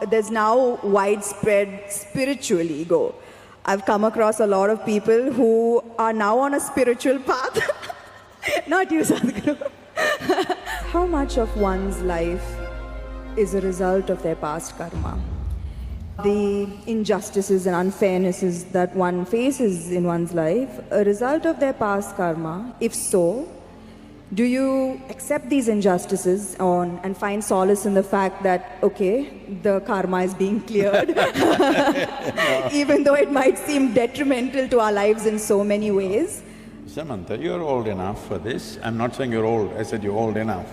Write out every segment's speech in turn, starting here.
There's now widespread spiritual ego. I've come across a lot of people who are now on a spiritual path. Not you, Sadhguru. How much of one's life is a result of their past karma? The injustices and unfairnesses that one faces in one's life, a result of their past karma? If so, do you accept these injustices and find solace in the fact that, okay, the karma is being cleared, even though it might seem detrimental to our lives in so many ways? Samantha, you're old enough for this. I'm not saying you're old, I said you're old enough.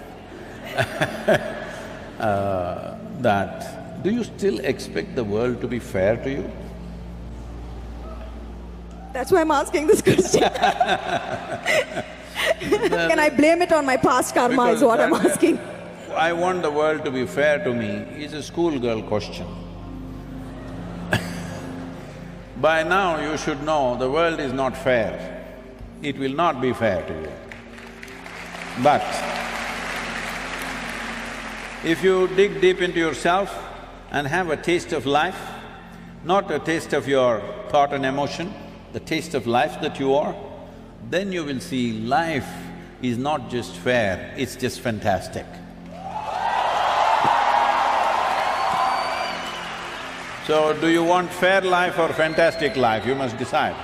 Do you still expect the world to be fair to you? That's why I'm asking this question. Can I blame it on my past karma is what I'm asking. I want the world to be fair to me is a schoolgirl question. By now you should know the world is not fair. It will not be fair to you. But if you dig deep into yourself and have a taste of life, not a taste of your thought and emotion, the taste of life that you are, then you will see life is not just fair, it's just fantastic. So, do you want fair life or fantastic life? You must decide.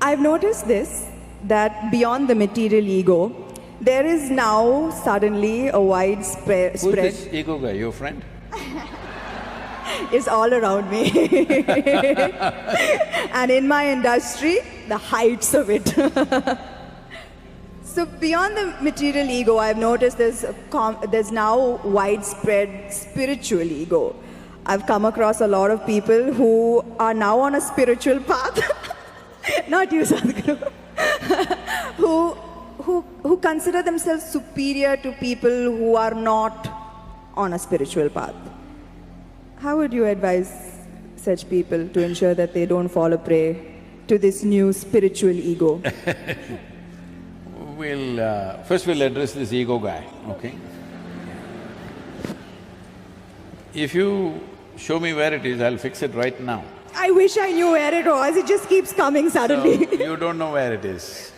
I've noticed this, that beyond the material ego, there is now suddenly a widespread… Who's this ego guy, your friend? Is all around me. And in my industry, the heights of it. So beyond the material ego, I've noticed there's now widespread spiritual ego. I've come across a lot of people who are now on a spiritual path. Not you, Sadhguru. who consider themselves superior to people who are not on a spiritual path. How would you advise such people to ensure that they don't fall a prey to this new spiritual ego? First we'll address this ego guy, okay? If you show me where it is, I'll fix it right now. I wish I knew where it was, it just keeps coming suddenly. So, you don't know where it is.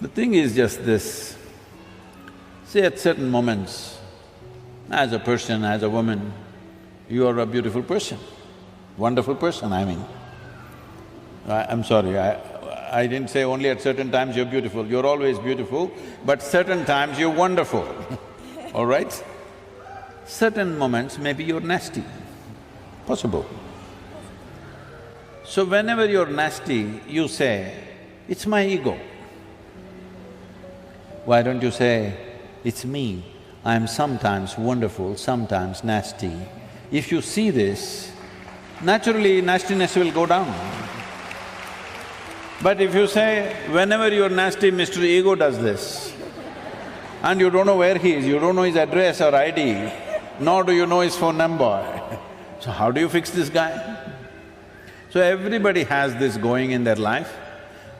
The thing is just this, see at certain moments, as a person, as a woman, you are a beautiful person, wonderful person, I mean. I'm sorry, I didn't say only at certain times you're beautiful, you're always beautiful, but certain times you're wonderful, all right? Certain moments maybe you're nasty, possible. So whenever you're nasty, you say, it's my ego. Why don't you say, it's me, I'm sometimes wonderful, sometimes nasty. If you see this, naturally nastiness will go down. But if you say, whenever you're nasty, Mr. Ego does this, and you don't know where he is, you don't know his address or ID, nor do you know his phone number, so how do you fix this guy? So everybody has this going in their life,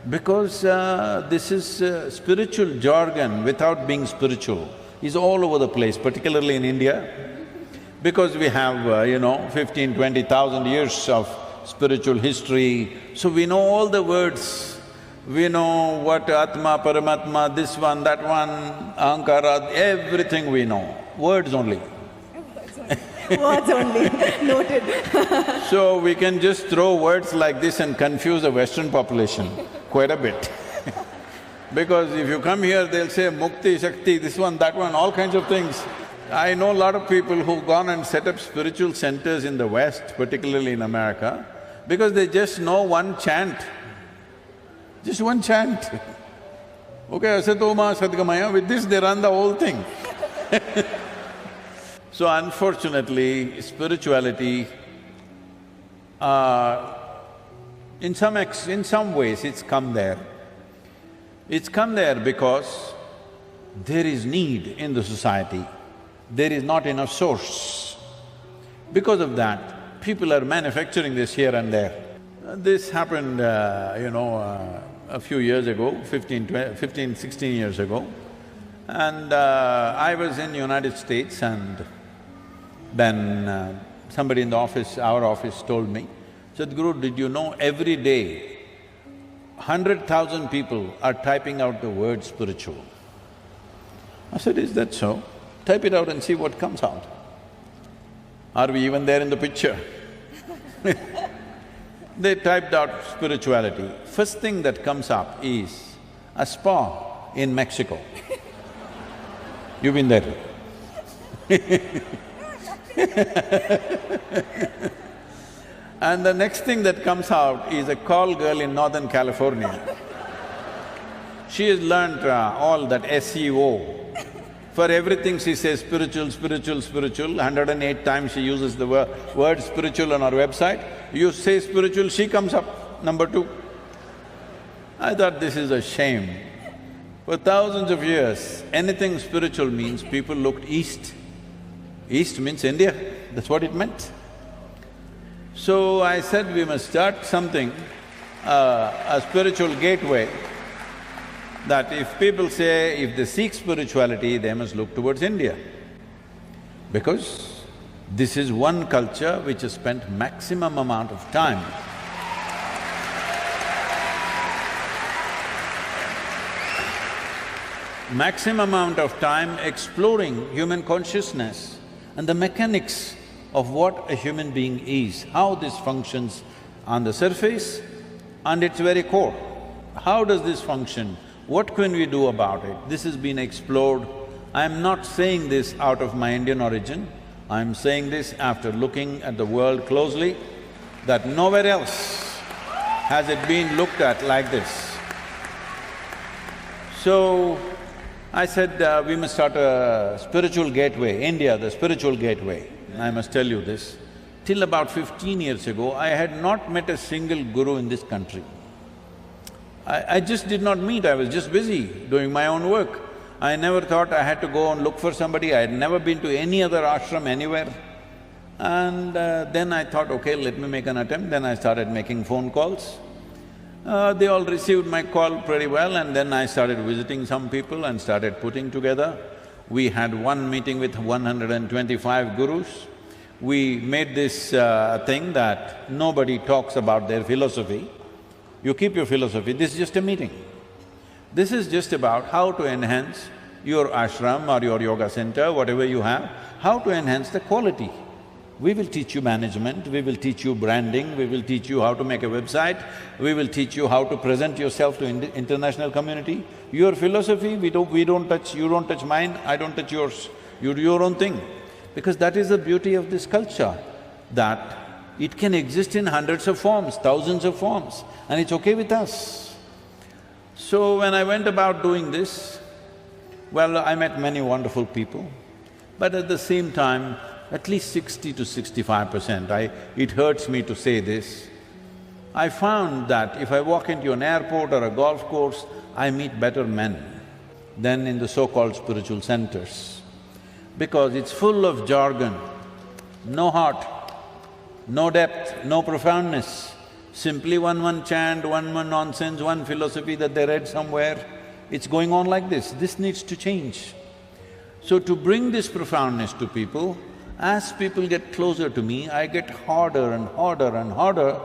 because this is spiritual jargon without being spiritual is all over the place, particularly in India, because we have, 15, 20,000 years of spiritual history, so we know all the words. We know what Atma, Paramatma, this one, that one, Ahankara, everything we know, words only. Words only, noted. So we can just throw words like this and confuse the Western population quite a bit. Because if you come here, they'll say Mukti, Shakti, this one, that one, all kinds of things. I know a lot of people who've gone and set up spiritual centers in the West, particularly in America, because they just know one chant, just one chant. Okay, Asatoma Sadgamaya, with this they run the whole thing. So unfortunately, spirituality, in some ways it's come there. It's come there because there is need in the society, there is not enough source. Because of that, people are manufacturing this here and there. This happened, a few years ago, 15, 16 years ago. And I was in United States, and then somebody in the office, our office, told me, Sadhguru, did you know every day 100,000 people are typing out the word spiritual? I said, is that so? Type it out and see what comes out. Are we even there in the picture? They typed out spirituality. First thing that comes up is a spa in Mexico. You've been there? And the next thing that comes out is a call girl in Northern California. She has learnt all that SEO. For everything she says spiritual, spiritual, spiritual. 108 times she uses the word spiritual on our website. You say spiritual, she comes up, number 2. I thought this is a shame. For thousands of years, anything spiritual means people looked east. East means India, that's what it meant. So I said we must start something, a spiritual gateway, that if people say if they seek spirituality, they must look towards India. Because this is one culture which has spent maximum amount of time exploring human consciousness and the mechanics of what a human being is, how this functions on the surface and its very core. How does this function? What can we do about it? This has been explored. I'm not saying this out of my Indian origin, I'm saying this after looking at the world closely, that nowhere else has it been looked at like this. So, I said, we must start a spiritual gateway, India, the spiritual gateway. I must tell you this, till about 15 years ago, I had not met a single guru in this country. I just did not meet, I was just busy doing my own work. I never thought I had to go and look for somebody, I had never been to any other ashram anywhere. And then I thought, okay, let me make an attempt, then I started making phone calls. They all received my call pretty well, and then I started visiting some people and started putting together. We had one meeting with 125 gurus. We made this thing that nobody talks about their philosophy. You keep your philosophy, this is just a meeting. This is just about how to enhance your ashram or your yoga center, whatever you have, how to enhance the quality. We will teach you management, we will teach you branding, we will teach you how to make a website, we will teach you how to present yourself to international community. Your philosophy, we don't touch, you don't touch mine, I don't touch yours, you do your own thing. Because that is the beauty of this culture, that it can exist in hundreds of forms, thousands of forms, and it's okay with us. So when I went about doing this, well, I met many wonderful people, but at the same time, at least 60 to 65%, it hurts me to say this, I found that if I walk into an airport or a golf course, I meet better men than in the so-called spiritual centers. Because it's full of jargon, no heart, no depth, no profoundness, simply one chant, one nonsense, one philosophy that they read somewhere. It's going on like this. This needs to change. So to bring this profoundness to people, as people get closer to me, I get harder and harder and harder.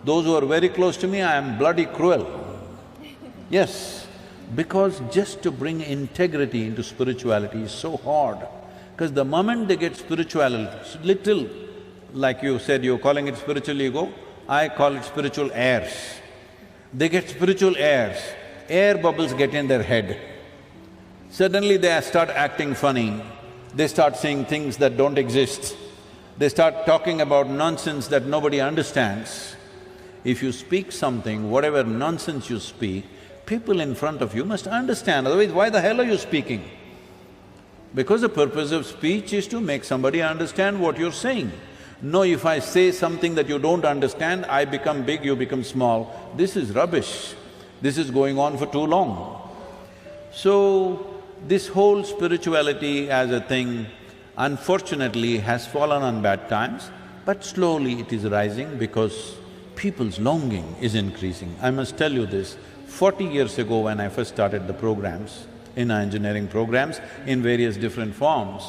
Those who are very close to me, I am bloody cruel. Yes, because just to bring integrity into spirituality is so hard. Because the moment they get spirituality, little, like you said, you're calling it spiritual ego, I call it spiritual airs. They get spiritual airs, air bubbles get in their head. Suddenly they start acting funny, they start saying things that don't exist, they start talking about nonsense that nobody understands. If you speak something, whatever nonsense you speak, people in front of you must understand, otherwise why the hell are you speaking? Because the purpose of speech is to make somebody understand what you're saying. No, if I say something that you don't understand, I become big, you become small. This is rubbish. This is going on for too long. So, this whole spirituality as a thing, unfortunately, has fallen on bad times, but slowly it is rising because people's longing is increasing. I must tell you this, 40 years ago when I first started the programs in our engineering programs in various different forms.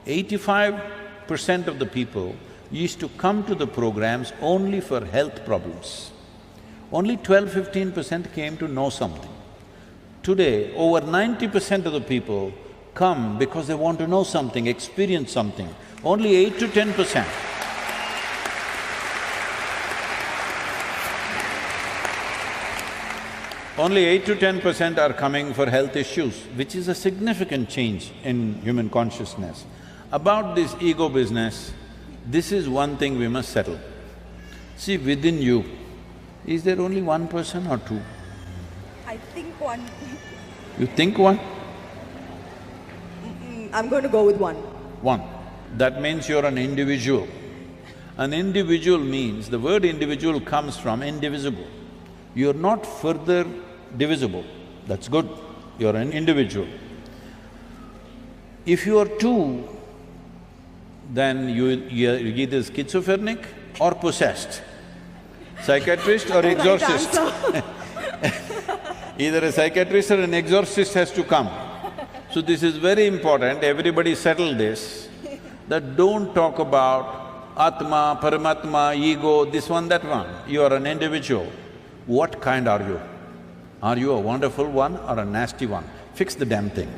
85% of the people used to come to the programs only for health problems. Only 12–15% came to know something. Today, over 90% of the people come because they want to know something, experience something. Only 8 to 10%. Only 8 to 10% are coming for health issues, which is a significant change in human consciousness. About this ego business, this is one thing we must settle. See, within you, is there only one person or two? I think one. You think one? I'm going to go with one. One. That means you're an individual. An individual means, the word individual comes from indivisible. You're not further divisible, that's good, you're an individual. If you are two, then you're either schizophrenic or possessed, psychiatrist or exorcist. Either a psychiatrist or an exorcist has to come. So this is very important, everybody settle this, that don't talk about Atma, Paramatma, ego, this one, that one. You are an individual. What kind are you? Are you a wonderful one or a nasty one? Fix the damn thing.